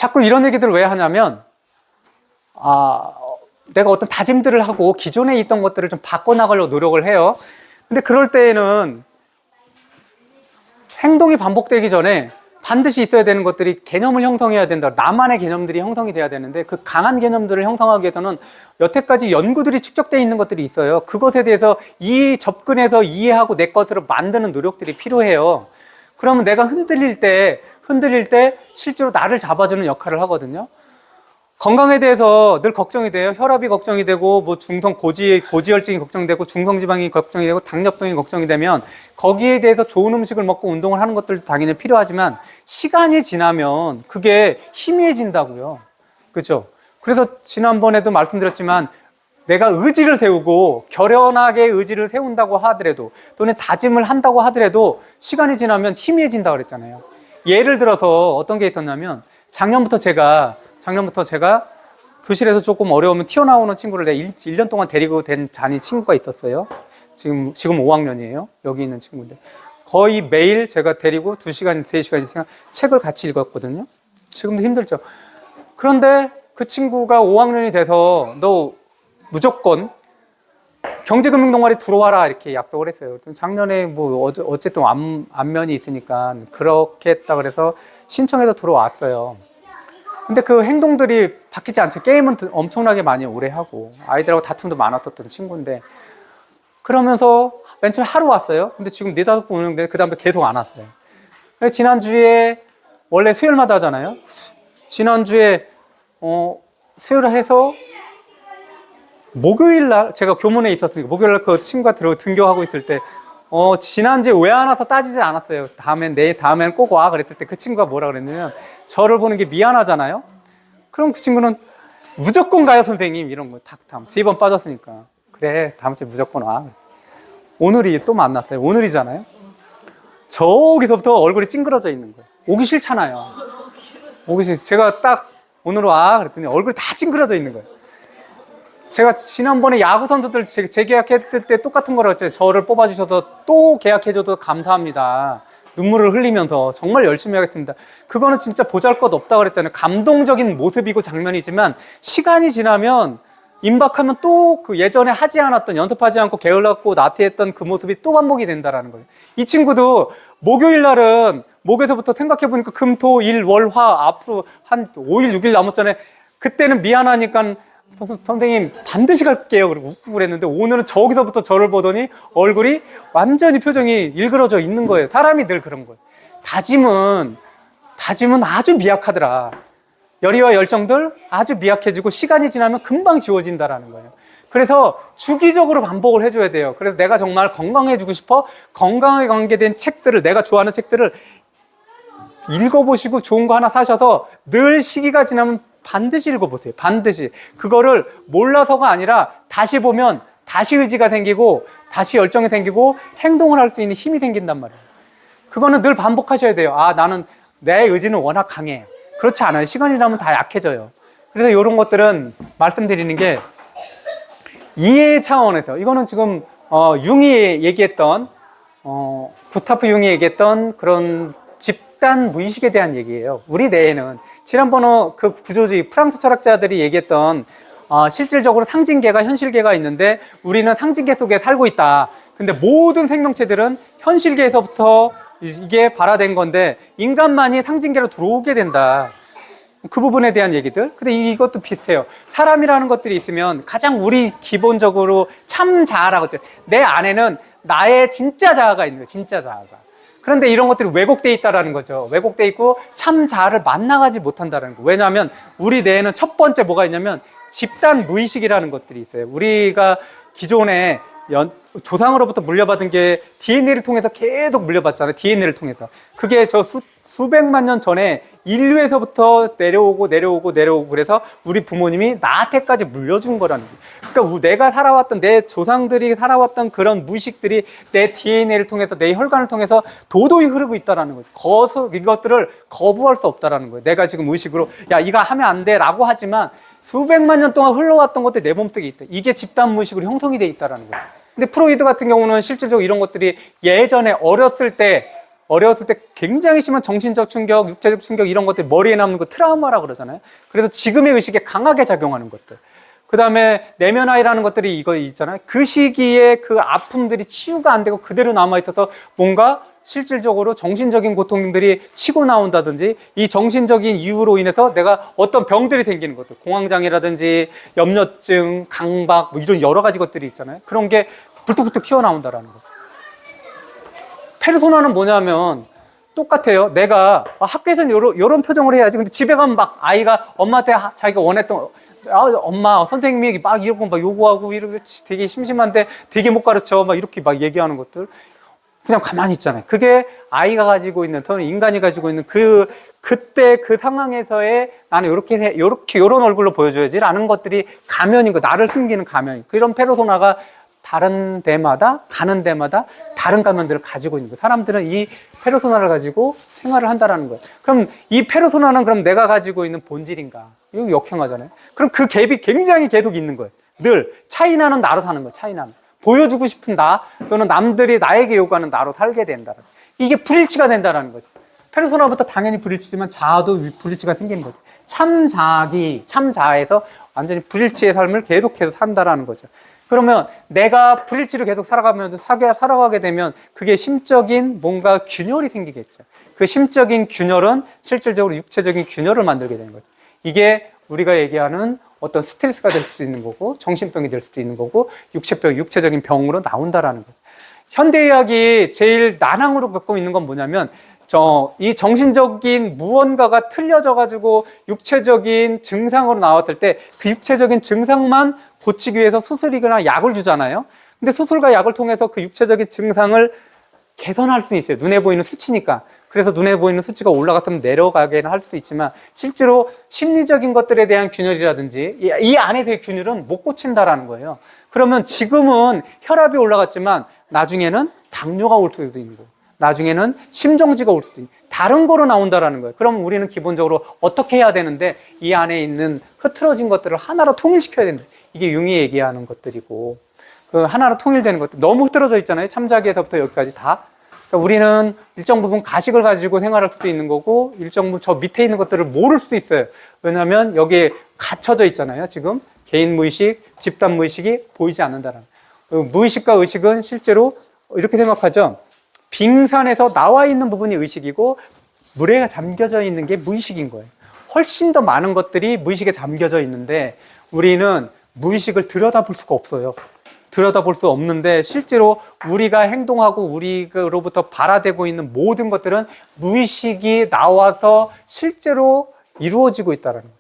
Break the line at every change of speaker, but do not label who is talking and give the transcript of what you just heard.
자꾸 이런 얘기들을 왜 하냐면, 내가 어떤 다짐들을 하고 기존에 있던 것들을 좀 바꿔나가려고 노력을 해요. 근데 그럴 때에는 행동이 반복되기 전에 반드시 있어야 되는 것들이 개념을 형성해야 된다. 나만의 개념들이 형성이 돼야 되는데, 그 강한 개념들을 형성하기 위해서는 여태까지 연구들이 축적되어 있는 것들이 있어요. 그것에 대해서 접근해서 이해하고 내 것으로 만드는 노력들이 필요해요. 그러면 내가 흔들릴 때 실제로 나를 잡아주는 역할을 하거든요. 건강에 대해서 늘 걱정이 돼요. 혈압이 걱정이 되고, 뭐 고지혈증이 걱정이 되고, 중성지방이 걱정이 되고, 당뇨병이 걱정이 되면 거기에 대해서 좋은 음식을 먹고 운동을 하는 것들도 당연히 필요하지만, 시간이 지나면 그게 희미해진다고요. 그렇죠? 그래서 지난번에도 말씀드렸지만, 내가 의지를 세우고 결연하게 의지를 세운다고 하더라도, 또는 다짐을 한다고 하더라도 시간이 지나면 희미해진다고 그랬잖아요. 예를 들어서 어떤 게 있었냐면, 작년부터 제가 교실에서 조금 어려우면 튀어나오는 친구를 내가 1년 동안 데리고 다닌 친구가 있었어요. 지금 5학년이에요. 여기 있는 친구인데. 거의 매일 제가 데리고 2시간, 3시간 이상 책을 같이 읽었거든요. 지금도 힘들죠. 그런데 그 친구가 5학년이 돼서 너 무조건 경제금융 동아리 들어와라 이렇게 약속을 했어요. 작년에 뭐 어쨌든 안면이 있으니까 그렇게 했다 그래서 신청해서 들어왔어요. 근데 그 행동들이 바뀌지 않죠. 게임은 엄청나게 많이 오래 하고 아이들하고 다툼도 많았었던 친구인데, 그러면서 맨 처음에 하루 왔어요. 근데 지금 4-5번 오는데 그 다음에 계속 안 왔어요. 지난주에 원래 수요일마다 하잖아요. 지난주에 수요일을 해서 목요일날 제가 교문에 있었으니까 목요일날 그 친구가 등교하고 있을 때 지난주에 왜 안 와서 따지지 않았어요. 다음엔 꼭 와 그랬을 때 그 친구가 뭐라 그랬냐면, 저를 보는 게 미안하잖아요. 그럼 그 친구는 무조건 가요 선생님 이런 거 다음 3번 빠졌으니까, 그래 다음 주에 무조건 와. 오늘이 또 만났어요. 오늘이잖아요. 저기서부터 얼굴이 찡그러져 있는 거예요. 오기 싫잖아요. 제가 딱 오늘 와 그랬더니 얼굴이 다 찡그러져 있는 거예요. 제가 지난번에 야구 선수들 재계약했을 때 똑같은 거라고 했잖아요. 저를 뽑아주셔서 또 계약해줘도 감사합니다. 눈물을 흘리면서 정말 열심히 하겠습니다. 그거는 진짜 보잘것없다 그랬잖아요. 감동적인 모습이고 장면이지만 시간이 지나면 임박하면 또 그 예전에 하지 않았던, 연습하지 않고 게을렀고 나태했던 그 모습이 또 반복이 된다라는 거예요. 이 친구도 목요일 날은 목에서부터 생각해보니까 금, 토, 일, 월, 화 앞으로 한 5일, 6일 남았잖아요. 그때는 미안하니까 선생님 반드시 갈게요 그러고 웃고 그랬는데, 오늘은 저기서부터 저를 보더니 얼굴이 완전히 표정이 일그러져 있는 거예요. 사람이 늘 그런 거예요. 다짐은 아주 미약하더라. 열의와 열정들 아주 미약해지고 시간이 지나면 금방 지워진다라는 거예요. 그래서 주기적으로 반복을 해줘야 돼요. 그래서 내가 정말 건강해지고 싶어, 건강에 관계된 책들을, 내가 좋아하는 책들을 읽어보시고 좋은 거 하나 사셔서 늘 시기가 지나면 반드시 읽어보세요. 반드시. 그거를 몰라서가 아니라 다시 보면 다시 의지가 생기고 다시 열정이 생기고 행동을 할 수 있는 힘이 생긴단 말이에요. 그거는 늘 반복하셔야 돼요. 나는 내 의지는 워낙 강해. 그렇지 않아요. 시간이 지나면 다 약해져요. 그래서 이런 것들은 말씀드리는 게 이해 차원에서, 이거는 지금 융이 얘기했던 구타프 융이 얘기했던 그런 집단 무의식에 대한 얘기예요. 우리 뇌에는 지난번에 그 구조주의 프랑스 철학자들이 얘기했던 실질적으로 상징계가 현실계가 있는데 우리는 상징계 속에 살고 있다. 근데 모든 생명체들은 현실계에서부터 이게 발화된 건데 인간만이 상징계로 들어오게 된다. 그 부분에 대한 얘기들. 근데 이것도 비슷해요. 사람이라는 것들이 있으면 가장 우리 기본적으로 참 자아라고 했죠. 내 안에는 나의 진짜 자아가 있는 거예요. 진짜 자아가. 그런데 이런 것들이 왜곡되어 있다는 거죠. 왜곡되어 있고 참 자아를 만나가지 못한다는 거. 왜냐하면 우리 뇌에는 첫 번째 뭐가 있냐면 집단 무의식이라는 것들이 있어요. 우리가 기존에 조상으로부터 물려받은 게 DNA를 통해서 계속 물려받잖아요. DNA를 통해서. 그게 수백만 년 전에 인류에서부터 내려오고 그래서 우리 부모님이 나한테까지 물려준 거라는 거예요. 그러니까 내가 살아왔던, 내 조상들이 살아왔던 그런 무의식들이 내 DNA를 통해서, 내 혈관을 통해서 도도히 흐르고 있다는 거죠. 이것들을 거부할 수 없다는 거예요. 내가 지금 의식으로 야 이거 하면 안 돼 라고 하지만 수백만 년 동안 흘러왔던 것들이 내 몸속에 있다. 이게 집단 무의식으로 형성이 돼 있다는 거죠. 근데 프로이드 같은 경우는 실질적으로 이런 것들이 예전에 어렸을 때 어렸을 때 굉장히 심한 정신적 충격, 육체적 충격 이런 것들이 머리에 남는 거 트라우마라고 그러잖아요. 그래서 지금의 의식에 강하게 작용하는 것들. 그 다음에 내면아이라는 것들이 이거 있잖아요. 그 시기에 그 아픔들이 치유가 안 되고 그대로 남아있어서 뭔가 실질적으로 정신적인 고통들이 치고 나온다든지 이 정신적인 이유로 인해서 내가 어떤 병들이 생기는 것들, 공황장애라든지 염려증, 강박 뭐 이런 여러 가지 것들이 있잖아요. 그런 게 불뚝불뚝 튀어나온다라는 거죠. 페르소나는 뭐냐면 똑같아요. 내가 학교에서는 요런 표정을 해야지. 근데 집에 가면 막 아이가 엄마한테 자기가 원했던 엄마 선생님이 막 이러고 막 요구하고 이러고 되게 심심한데 되게 못 가르쳐 막 이렇게 막 얘기하는 것들 그냥 가만히 있잖아요. 그게 아이가 가지고 있는 또는 인간이 가지고 있는 그때 그 상황에서의 나는 요런 얼굴로 보여줘야지라는 것들이 가면인 거, 나를 숨기는 가면. 그런 페르소나가 다른 데마다 가는 데마다 다른 가면들을 가지고 있는 거예요. 사람들은 이 페르소나를 가지고 생활을 한다라는 거예요. 그럼 이 페르소나는 그럼 내가 가지고 있는 본질인가? 이거 역행하잖아요. 그럼 그 갭이 굉장히 계속 있는 거예요. 늘 차이나는 나로 사는 거예요. 차이나는 보여주고 싶은 나 또는 남들이 나에게 요구하는 나로 살게 된다는 거예요. 이게 불일치가 된다는 거죠. 페르소나부터 당연히 불일치지만 자아도 불일치가 생기는 거죠. 참 자아에서 완전히 불일치의 삶을 계속해서 산다라는 거죠. 그러면 내가 불일치로 계속 살아가게 되면 그게 심적인 뭔가 균열이 생기겠죠. 그 심적인 균열은 실질적으로 육체적인 균열을 만들게 되는 거죠. 이게 우리가 얘기하는 어떤 스트레스가 될 수도 있는 거고 정신병이 될 수도 있는 거고 육체적인 병으로 나온다라는 거죠. 현대의학이 제일 난항으로 겪고 있는 건 뭐냐면 이 정신적인 무언가가 틀려져 가지고 육체적인 증상으로 나왔을 때 그 육체적인 증상만 고치기 위해서 수술이거나 약을 주잖아요. 근데 수술과 약을 통해서 그 육체적인 증상을 개선할 수는 있어요. 눈에 보이는 수치니까. 그래서 눈에 보이는 수치가 올라갔으면 내려가게는 할 수 있지만 실제로 심리적인 것들에 대한 균열이라든지 이 안에서의 균열은 못 고친다라는 거예요. 그러면 지금은 혈압이 올라갔지만 나중에는 당뇨가 올 수도 있는 거고 나중에는 심정지가 올 수도 있는 다른 거로 나온다라는 거예요. 그럼 우리는 기본적으로 어떻게 해야 되는데 이 안에 있는 흐트러진 것들을 하나로 통일시켜야 된다. 이게 융이 얘기하는 것들이고 그 하나로 통일되는 것들 너무 흐트러져 있잖아요. 참자기에서부터 여기까지 다. 그러니까 우리는 일정 부분 가식을 가지고 생활할 수도 있는 거고 일정 부분 저 밑에 있는 것들을 모를 수도 있어요. 왜냐하면 여기에 갇혀져 있잖아요. 지금 개인 무의식, 집단 무의식이 보이지 않는다는 무의식과 의식은 실제로 이렇게 생각하죠. 빙산에서 나와 있는 부분이 의식이고 물에 잠겨져 있는 게 무의식인 거예요. 훨씬 더 많은 것들이 무의식에 잠겨져 있는데 우리는 무의식을 들여다볼 수가 없어요. 들여다볼 수 없는데 실제로 우리가 행동하고 우리로부터 발화되고 있는 모든 것들은 무의식이 나와서 실제로 이루어지고 있다는 거예요.